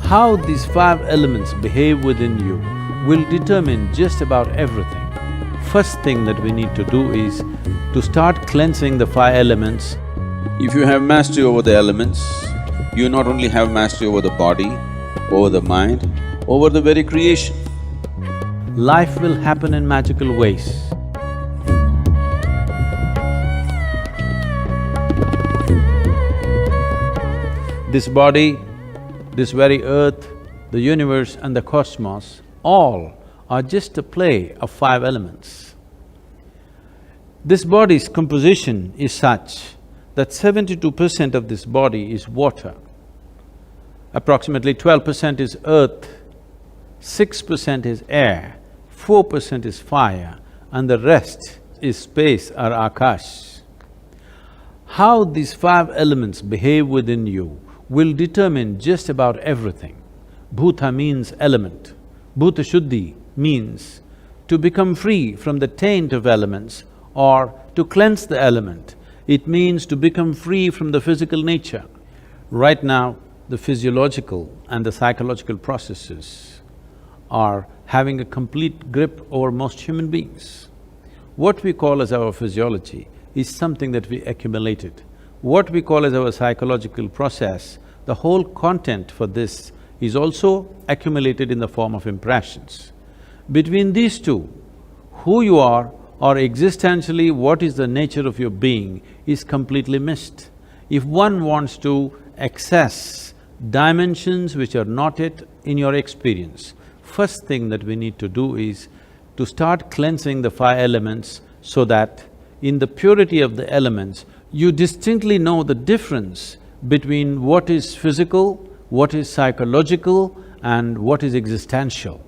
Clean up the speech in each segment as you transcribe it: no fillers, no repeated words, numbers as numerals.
How these five elements behave within you will determine just about everything. First thing that we need to do is to start cleansing the five elements. If you have mastery over the elements, you not only have mastery over the body, over the mind, over the very creation. Life will happen in magical ways. This body, this very earth, the universe and the cosmos, all are just a play of five elements. This body's composition is such that 72% of this body is water, approximately 12% is earth, 6% is air, 4% is fire, and the rest is space or akash. How these five elements behave within you will determine just about everything. Bhuta means element. Bhuta Shuddhi means to become free from the taint of elements or to cleanse the element. It means to become free from the physical nature. Right now, the physiological and the psychological processes are having a complete grip over most human beings. What we call as our physiology is something that we accumulated. What we call as our psychological process, the whole content for this is also accumulated in the form of impressions. Between these two, who you are or existentially what is the nature of your being is completely missed. If one wants to access dimensions which are not yet in your experience, first thing that we need to do is to start cleansing the five elements so that in the purity of the elements, you distinctly know the difference between what is physical, what is psychological and what is existential.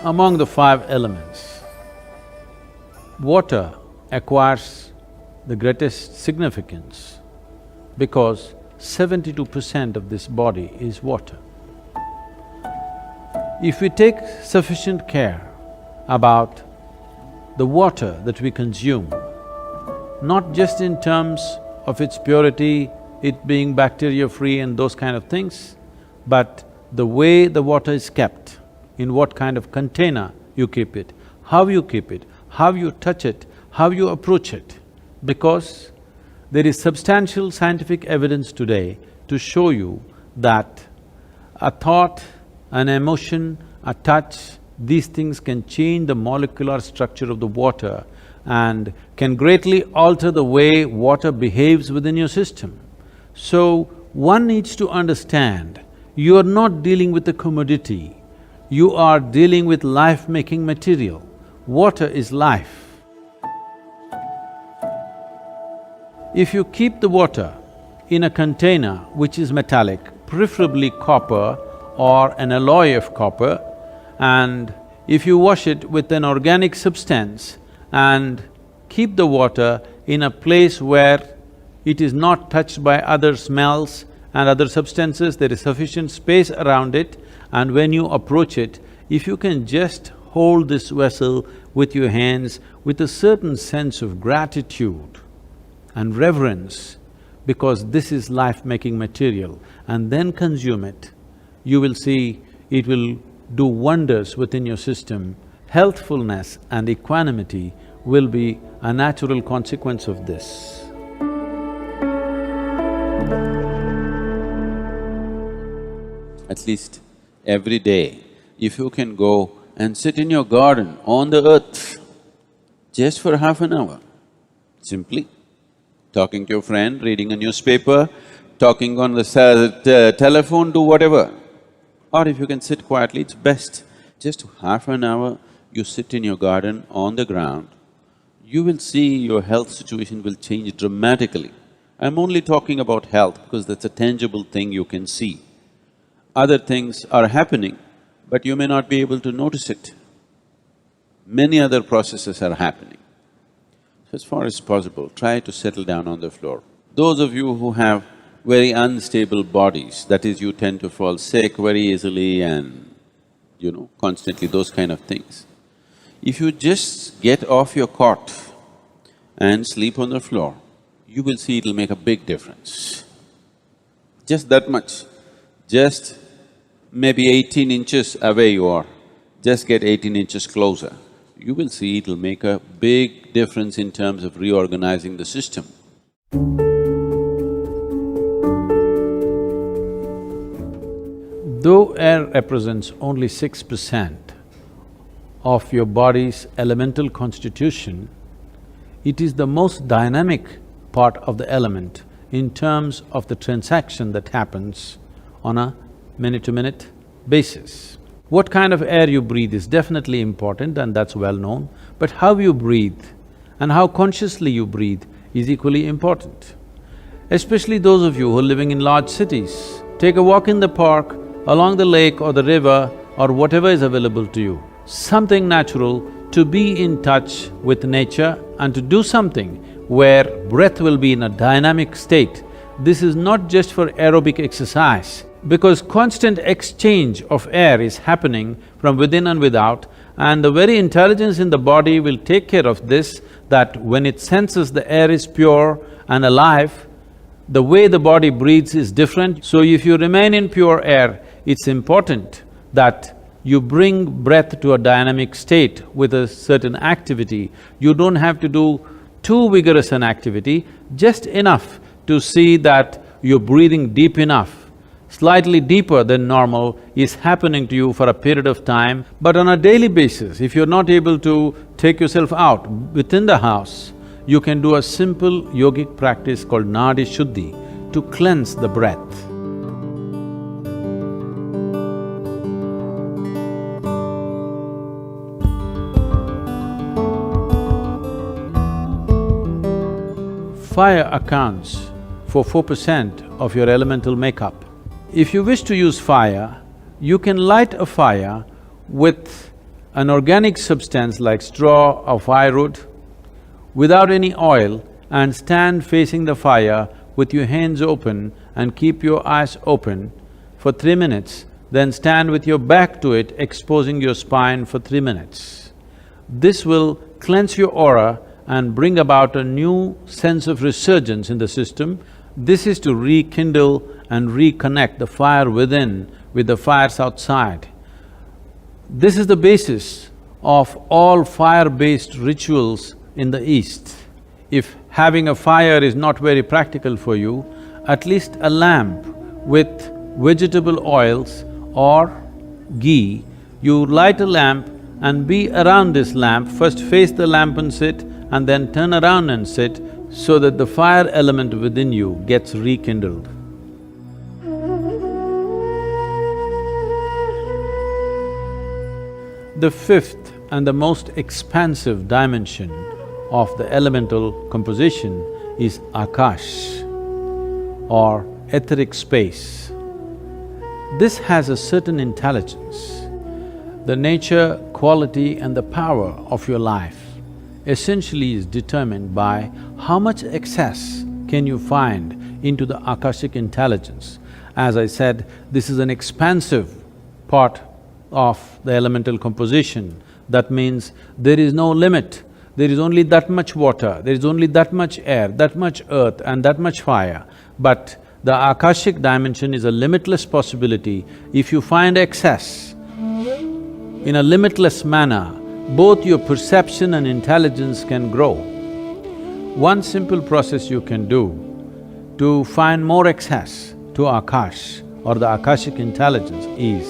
Among the five elements, water acquires the greatest significance because 72% of this body is water. If we take sufficient care about the water that we consume, not just in terms of its purity, it being bacteria-free and those kind of things, but the way the water is kept, in what kind of container you keep it, how you keep it, how you touch it, how you approach it. Because there is substantial scientific evidence today to show you that a thought, an emotion, a touch, these things can change the molecular structure of the water and can greatly alter the way water behaves within your system. So, one needs to understand, you are not dealing with a commodity, you are dealing with life-making material. Water is life. If you keep the water in a container which is metallic, preferably copper or an alloy of copper, and if you wash it with an organic substance and keep the water in a place where it is not touched by other smells and other substances, there is sufficient space around it, and when you approach it, if you can just hold this vessel with your hands with a certain sense of gratitude and reverence, because this is life-making material, and then consume it, you will see it will do wonders within your system. Healthfulness and equanimity will be a natural consequence of this. At least every day, if you can go and sit in your garden on the earth just for half an hour, simply talking to your friend, reading a newspaper, talking on the telephone, do whatever. Or if you can sit quietly, it's best. Just half an hour, you sit in your garden on the ground, you will see your health situation will change dramatically. I'm only talking about health because that's a tangible thing you can see. Other things are happening, but you may not be able to notice it. Many other processes are happening. So as far as possible, try to settle down on the floor. Those of you who have very unstable bodies, that is, you tend to fall sick very easily and, constantly those kind of things. If you just get off your cot and sleep on the floor, you will see it'll make a big difference. Just that much. Just maybe 18 inches away you are, just get 18 inches closer. You will see it'll make a big difference in terms of reorganizing the system. Though air represents only 6% of your body's elemental constitution, it is the most dynamic part of the element in terms of the transaction that happens on a minute-to-minute basis. What kind of air you breathe is definitely important and that's well known, but how you breathe and how consciously you breathe is equally important. Especially those of you who are living in large cities, take a walk in the park, along the lake or the river or whatever is available to you. Something natural to be in touch with nature and to do something where breath will be in a dynamic state. This is not just for aerobic exercise, because constant exchange of air is happening from within and without, and the very intelligence in the body will take care of this, that when it senses the air is pure and alive, the way the body breathes is different. So if you remain in pure air, it's important that you bring breath to a dynamic state with a certain activity. You don't have to do too vigorous an activity, just enough to see that you're breathing deep enough. Slightly deeper than normal is happening to you for a period of time, but on a daily basis, if you're not able to take yourself out within the house, you can do a simple yogic practice called Nadi Shuddhi to cleanse the breath. Fire accounts for 4% of your elemental makeup. If you wish to use fire, you can light a fire with an organic substance like straw or firewood without any oil and stand facing the fire with your hands open and keep your eyes open for 3 minutes, then stand with your back to it, exposing your spine for 3 minutes. This will cleanse your aura and bring about a new sense of resurgence in the system. This is to rekindle and reconnect the fire within with the fires outside. This is the basis of all fire-based rituals in the East. If having a fire is not very practical for you, at least a lamp with vegetable oils or ghee, you light a lamp and be around this lamp, first face the lamp and sit, and then turn around and sit, so that the fire element within you gets rekindled. The fifth and the most expansive dimension of the elemental composition is Akash or etheric space. This has a certain intelligence. The nature, quality and the power of your life essentially is determined by how much access can you find into the Akashic intelligence. As I said, this is an expansive part of the elemental composition. That means there is no limit. There is only that much water, there is only that much air, that much earth and that much fire. But the Akashic dimension is a limitless possibility. If you find excess in a limitless manner, both your perception and intelligence can grow. One simple process you can do to find more access to Akash or the Akashic intelligence is,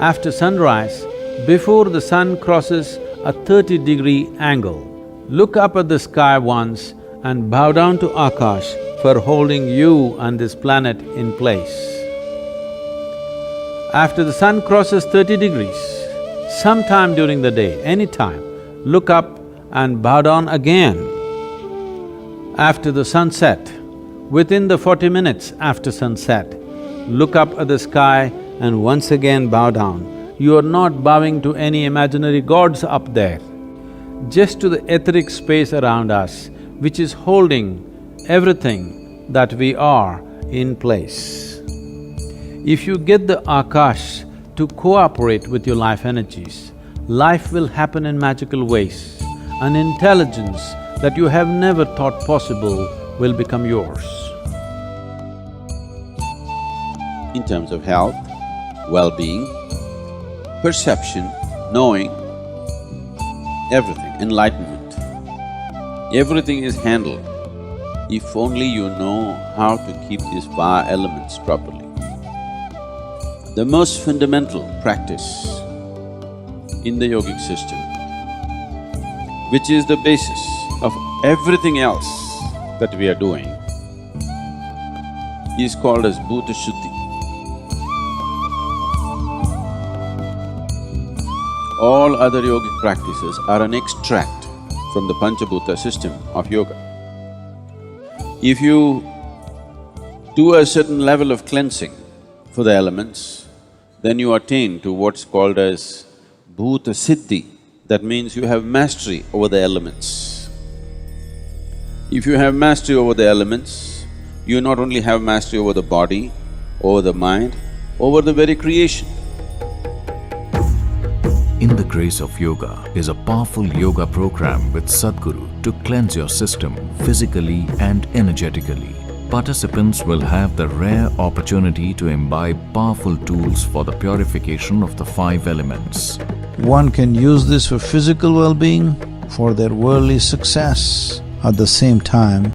after sunrise, before the sun crosses a 30-degree angle, look up at the sky once and bow down to Akash for holding you and this planet in place. After the sun crosses 30 degrees, sometime during the day, any time, look up and bow down again. After the sunset, within the 40 minutes after sunset, look up at the sky and once again bow down. You are not bowing to any imaginary gods up there, just to the etheric space around us, which is holding everything that we are in place. If you get the Akash to cooperate with your life energies, life will happen in magical ways. An intelligence that you have never thought possible will become yours. In terms of health, well-being, perception, knowing, everything, enlightenment, everything is handled if only you know how to keep these five elements properly. The most fundamental practice in the yogic system, which is the basis of everything else that we are doing, is called as bhuta shuddhi. All other yogic practices are an extract from the pancha bhuta system of yoga. If you do a certain level of cleansing for the elements, then you attain to what's called as bhuta siddhi. That means you have mastery over the elements. If you have mastery over the elements, you not only have mastery over the body, over the mind, over the very creation. In the Grace of Yoga is a powerful yoga program with Sadhguru to cleanse your system physically and energetically. Participants will have the rare opportunity to imbibe powerful tools for the purification of the five elements. One can use this for physical well-being, for their worldly success. At the same time,